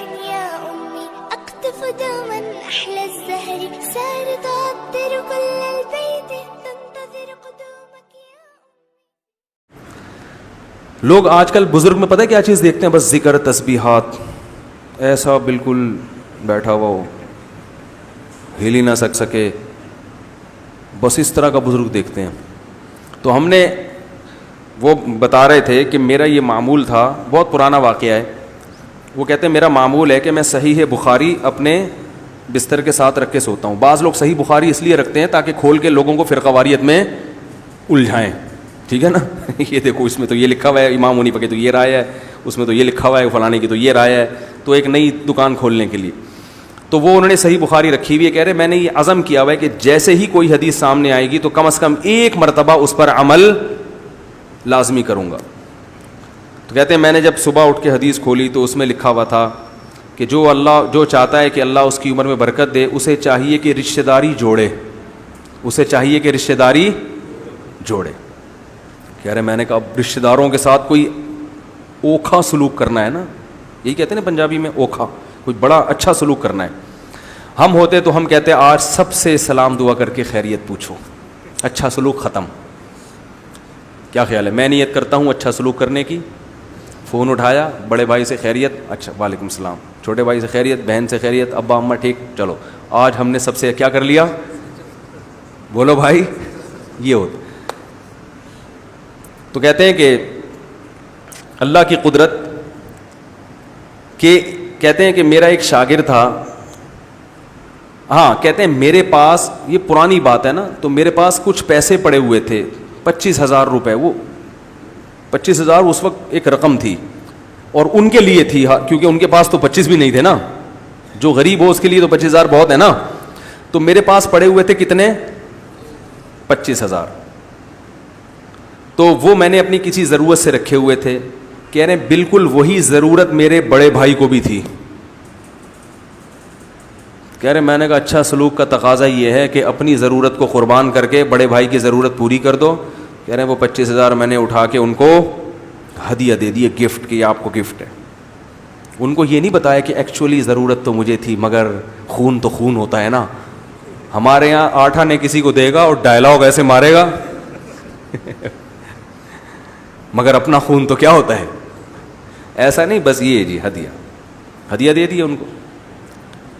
يا أمي أقطف دوما أحلى الزهر سار تعطر كل البيت تنتظر قدومك يا أمي. لوگ آج کل بزرگ میں پتہ ہے کیا چیز دیکھتے ہیں؟ بس ذکر، تسبیحات، ایسا بالکل بیٹھا ہوا ہو، ہل ہی نہ سکے، بس اس طرح کا بزرگ دیکھتے ہیں. تو ہم نے وہ بتا رہے تھے کہ میرا یہ معمول تھا، بہت پرانا واقعہ ہے. وہ کہتے ہیں میرا معمول ہے کہ میں صحیح بخاری اپنے بستر کے ساتھ رکھ کے سوتا ہوں. بعض لوگ صحیح بخاری اس لیے رکھتے ہیں تاکہ کھول کے لوگوں کو فرقہ واریت میں الجھائیں. ٹھیک ہے نا؟ یہ دیکھو اس میں تو یہ لکھا ہوا ہے امام حنیفہ کی تو یہ رائے ہے، اس میں تو یہ لکھا ہوا ہے فلانے کی تو یہ رائے ہے، تو ایک نئی دکان کھولنے کے لیے. تو وہ انہوں نے صحیح بخاری رکھی ہوئی ہے. کہہ رہے میں نے یہ عزم کیا ہوا ہے کہ جیسے ہی کوئی حدیث سامنے آئے گی تو کم از کم ایک مرتبہ اس پر عمل لازمی کروں گا. تو کہتے ہیں میں نے جب صبح اٹھ کے حدیث کھولی تو اس میں لکھا ہوا تھا کہ جو چاہتا ہے کہ اللہ اس کی عمر میں برکت دے، اسے چاہیے کہ رشتہ داری جوڑے، اسے چاہیے کہ رشتہ داری جوڑے. کہہ رہے میں نے کہا اب رشتہ داروں کے ساتھ کوئی اوکھا سلوک کرنا ہے نا، یہی کہتے ہیں نا پنجابی میں اوکھا، کوئی بڑا اچھا سلوک کرنا ہے. ہم ہوتے تو ہم کہتے آج سب سے سلام دعا کر کے خیریت پوچھو، اچھا سلوک ختم. کیا خیال ہے؟ میں نیت کرتا ہوں اچھا سلوک کرنے کی. فون اٹھایا، بڑے بھائی سے خیریت، اچھا وعلیکم السلام، چھوٹے بھائی سے خیریت، بہن سے خیریت، ابا اماں ٹھیک، چلو آج ہم نے سب سے کیا کر لیا؟ بولو بھائی. یہ ہوتا. تو کہتے ہیں کہ اللہ کی قدرت کہ کہتے ہیں کہ میرا ایک شاگرد تھا. ہاں کہتے ہیں میرے پاس، یہ پرانی بات ہے نا، تو میرے پاس کچھ پیسے پڑے ہوئے تھے، 25,000 روپے. وہ 25,000 اس وقت ایک رقم تھی اور ان کے لیے تھی، کیونکہ ان کے پاس تو 25 بھی نہیں تھے نا. جو غریب ہو اس کے لیے تو 25,000 بہت ہے نا. تو میرے پاس پڑے ہوئے تھے کتنے؟ 25,000. تو وہ میں نے اپنی کسی ضرورت سے رکھے ہوئے تھے. کہہ رہے ہیں بالکل وہی ضرورت میرے بڑے بھائی کو بھی تھی. کہہ رہے میں نے کہا اچھا سلوک کا تقاضا یہ ہے کہ اپنی ضرورت کو قربان کر کے بڑے بھائی کی ضرورت پوری کر دو. کہہ رہے ہیں وہ 25,000 میں نے اٹھا کے ان کو ہدیہ دے دیے، گفٹ، کہ یہ آپ کو گفٹ ہے. ان کو یہ نہیں بتایا کہ ایکچولی ضرورت تو مجھے تھی، مگر خون تو خون ہوتا ہے نا. ہمارے یہاں آٹھا نے کسی کو دے گا اور ڈائلاگ ایسے مارے گا مگر اپنا خون تو کیا ہوتا ہے. ایسا نہیں، بس یہ جی ہدیہ دے دیا ان کو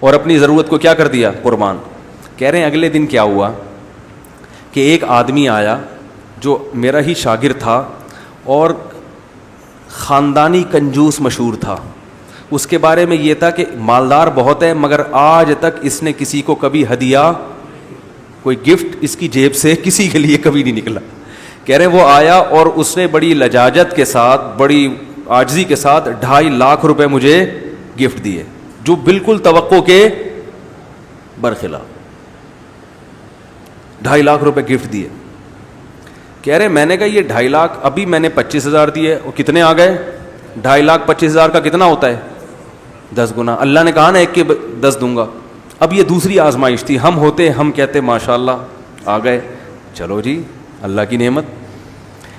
اور اپنی ضرورت کو کیا کر دیا؟ قربان. کہہ رہے ہیں اگلے دن کیا ہوا کہ ایک آدمی آیا جو میرا ہی شاگرد تھا اور خاندانی کنجوس مشہور تھا. اس کے بارے میں یہ تھا کہ مالدار بہت ہے مگر آج تک اس نے کسی کو کبھی ہدیہ، کوئی گفٹ اس کی جیب سے کسی کے لیے کبھی نہیں نکلا. کہہ رہے وہ آیا اور اس نے بڑی لجاجت کے ساتھ، بڑی عاجزی کے ساتھ 2.5 لاکھ روپے مجھے گفٹ دیے، جو بالکل توقع کے برخلاف. 2.5 لاکھ روپے گفٹ دیے. کہہ رہے میں نے کہا یہ 2.5 لاکھ، ابھی میں نے 25,000 دیے، اور کتنے آ گئے؟ 2.5 لاکھ 25,000 کا کتنا ہوتا ہے؟ 10 گنا. اللہ نے کہا نا 1 کے 10 دوں گا. اب یہ دوسری آزمائش تھی. ہم کہتے ماشاءاللہ آ گئے، چلو جی اللہ کی نعمت.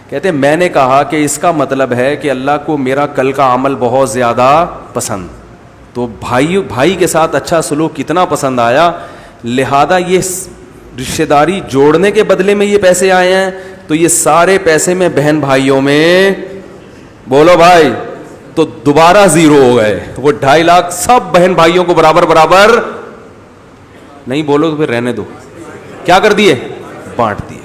کہتے میں نے کہا کہ اس کا مطلب ہے کہ اللہ کو میرا کل کا عمل بہت زیادہ پسند، تو بھائی کے ساتھ اچھا سلوک کتنا پسند آیا، لہذا یہ رشتہ داری جوڑنے کے بدلے میں یہ پیسے آئے ہیں، تو یہ سارے پیسے میں بہن بھائیوں میں، بولو بھائی، تو دوبارہ زیرو ہو گئے. وہ 2.5 لاکھ سب بہن بھائیوں کو برابر نہیں، بولو تو پھر رہنے دو، کیا کر دیے؟ بانٹ دیے.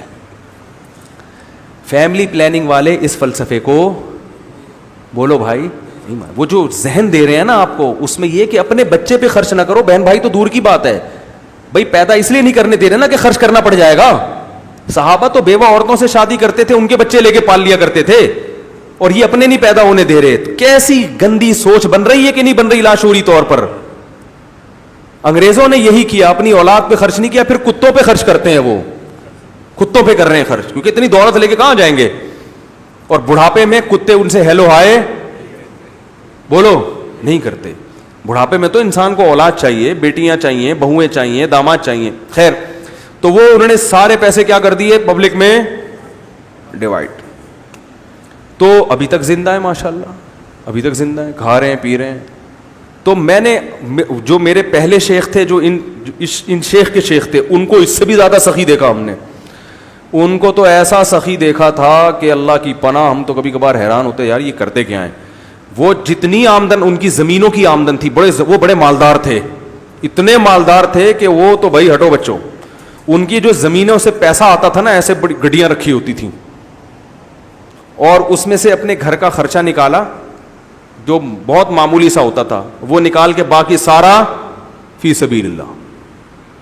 فیملی پلاننگ والے اس فلسفے کو، بولو بھائی، وہ جو ذہن دے رہے ہیں نا آپ کو، اس میں یہ کہ اپنے بچے پہ خرچ نہ کرو. بہن بھائی تو دور کی بات ہے بھائی، پیدا اس لیے نہیں کرنے دے رہے نا کہ خرچ کرنا پڑ جائے گا. صحابہ تو بیوہ عورتوں سے شادی کرتے تھے، ان کے بچے لے کے پال لیا کرتے تھے، اور یہ اپنے نہیں پیدا ہونے دے رہے. کیسی گندی سوچ بن رہی ہے کہ نہیں بن رہی لاشعوری طور پر. انگریزوں نے یہی کیا، اپنی اولاد پہ خرچ نہیں کیا، پھر کتوں پہ خرچ کرتے ہیں. وہ کتوں پہ کر رہے ہیں خرچ، کیونکہ اتنی دولت لے کے کہاں جائیں گے. اور بڑھاپے میں کتے ان سے ہیلو ہائے بولو نہیں کرتے. بڑھاپے میں تو انسان کو اولاد چاہیے، بیٹیاں چاہیے، بہویں چاہیے، داماد چاہیے. خیر، تو وہ انہوں نے سارے پیسے کیا کر دیے؟ پبلک میں ڈیوائڈ. تو ابھی تک زندہ ہے ماشاءاللہ، ابھی تک زندہ ہے، کھا رہے ہیں، پی رہے ہیں. تو تو میں نے جو میرے پہلے شیخ تھے, جو ان شیخ کے شیخ تھے, ان کو اس سے بھی زیادہ سخی دیکھا ہم نے. ان کو تو ایسا سخی دیکھا تھا کہ اللہ کی پناہ, ہم تو کبھی کبھار حیران ہوتے یار یہ کرتے کیا ہیں. وہ جتنی آمدن ان کی زمینوں کی آمدن تھی, وہ بڑے مالدار تھے, اتنے مالدار تھے کہ وہ تو بھائی ہٹو بچوں, ان کی جو زمینوں سے پیسہ آتا تھا نا, ایسے بڑی گڈیاں رکھی ہوتی تھیں, اور اس میں سے اپنے گھر کا خرچہ نکالا جو بہت معمولی سا ہوتا تھا, وہ نکال کے باقی سارا فی سبیل اللہ.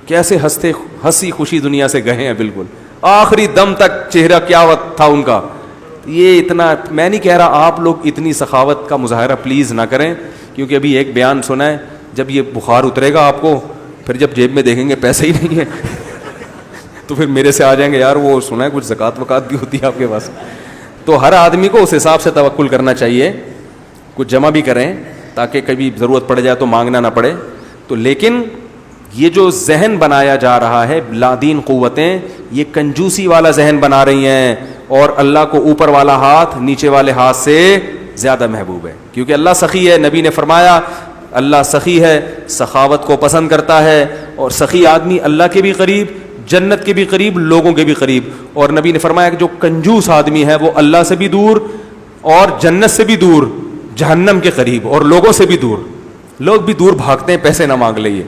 کیسے ہنسی خوشی دنیا سے گئے ہیں, بالکل آخری دم تک چہرہ کیا تھا ان کا. یہ اتنا, میں نہیں کہہ رہا آپ لوگ اتنی سخاوت کا مظاہرہ پلیز نہ کریں, کیونکہ ابھی ایک بیان سنا ہے, جب یہ بخار اترے گا آپ کو, پھر جب جیب میں دیکھیں گے پیسے ہی نہیں ہے تو پھر میرے سے آ جائیں گے, یار وہ سنا ہے کچھ زکوٰۃ وکات بھی ہوتی ہے آپ کے پاس. تو ہر آدمی کو اس حساب سے توکل کرنا چاہیے, کچھ جمع بھی کریں تاکہ کبھی ضرورت پڑ جائے تو مانگنا نہ پڑے. تو لیکن یہ جو ذہن بنایا جا رہا ہے لادین قوتیں, یہ کنجوسی والا ذہن بنا رہی ہیں, اور اللہ کو اوپر والا ہاتھ نیچے والے ہاتھ سے زیادہ محبوب ہے, کیونکہ اللہ سخی ہے. نبی نے فرمایا اللہ سخی ہے, سخاوت کو پسند کرتا ہے, اور سخی آدمی اللہ کے بھی قریب, جنت کے بھی قریب, لوگوں کے بھی قریب. اور نبی نے فرمایا کہ جو کنجوس آدمی ہے وہ اللہ سے بھی دور, اور جنت سے بھی دور, جہنم کے قریب, اور لوگوں سے بھی دور. لوگ بھی دور بھاگتے ہیں پیسے نہ مانگ لئے,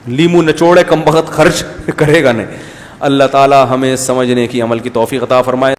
لیمو نچوڑے کم بخت خرچ کرے گا نہیں. اللہ تعالی ہمیں سمجھنے کی عمل کی توفیق عطا فرمائے.